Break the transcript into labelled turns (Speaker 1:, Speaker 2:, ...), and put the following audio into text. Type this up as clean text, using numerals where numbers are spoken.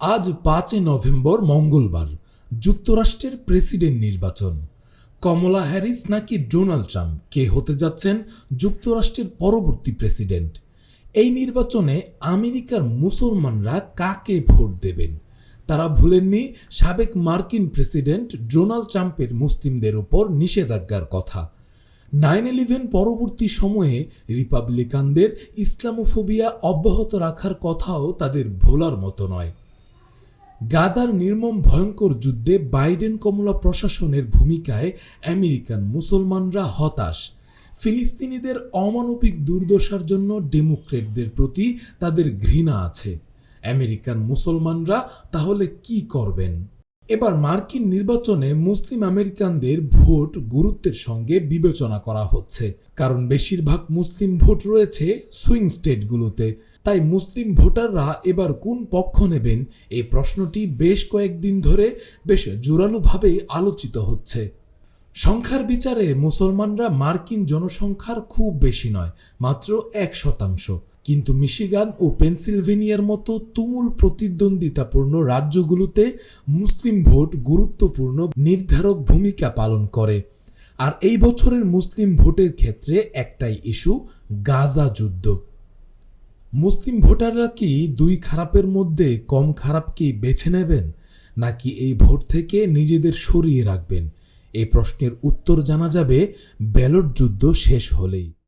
Speaker 1: আজ ৫ নভেম্বর মঙ্গলবার যুক্তরাষ্ট্রের প্রেসিডেন্ট নির্বাচন। কমলা হ্যারিস নাকি ডোনাল্ড ট্রাম্প, কে হতে যাচ্ছেন যুক্তরাষ্ট্রের পরবর্তী প্রেসিডেন্ট? এই নির্বাচনে আমেরিকার মুসলমানরা কাকে ভোট দেবেন? তারা ভুলেননি সাবেক মার্কিন প্রেসিডেন্ট ডোনাল্ড ট্রাম্পের মুসলিমদের উপর নিষেধাজ্ঞার কথা। 9/11 পরবর্তী সময়ে রিপাবলিকানদের ইসলামোফোবিয়া অব্যাহত রাখার কথাও তাদের ভোলার মতো নয়। গাজার নির্মম ভয়ঙ্কর যুদ্ধে বাইডেন কমলা প্রশাসনের ভূমিকায় আমেরিকান মুসলমানরা হতাশ। ফিলিস্তিনিদের অমানবিক দুর্দশার জন্য ডেমোক্রেটদের প্রতি তাদের ঘৃণা আছে। আমেরিকান মুসলমানরা তাহলে কি করবেন? এবার মার্কিন নির্বাচনে মুসলিম আমেরিকানদের ভোট গুরুত্বের সঙ্গে বিবেচনা করা হচ্ছে, কারণ বেশিরভাগ মুসলিম ভোট রয়েছে সুইং স্টেটগুলোতে। তাই মুসলিম ভোটাররা এবার কোন পক্ষ নেবেন, এই প্রশ্নটি বেশ কয়েকদিন ধরে বেশ জোরালোভাবেই আলোচিত হচ্ছে। সংখ্যার বিচারে মুসলমানরা মার্কিন জনসংখ্যার খুব বেশি নয়, মাত্র 1%। কিন্তু মিশিগান ও পেনসিলভেনিয়ার মতো তুমুল প্রতিদ্বন্দ্বিতাপূর্ণ রাজ্যগুলোতে মুসলিম ভোট গুরুত্বপূর্ণ নির্ধারক ভূমিকা পালন করে। আর এই বছরের মুসলিম ভোটের ক্ষেত্রে একটাই ইস্যু, গাজা যুদ্ধ। মুসলিম ভোটাররা কি দুই খারাপের মধ্যে কম খারাপকে বেছে নেবেন, নাকি এই ভোট থেকে নিজেদের সরিয়ে রাখবেন? এই প্রশ্নের উত্তর জানা যাবে ব্যালট যুদ্ধ শেষ হলেই।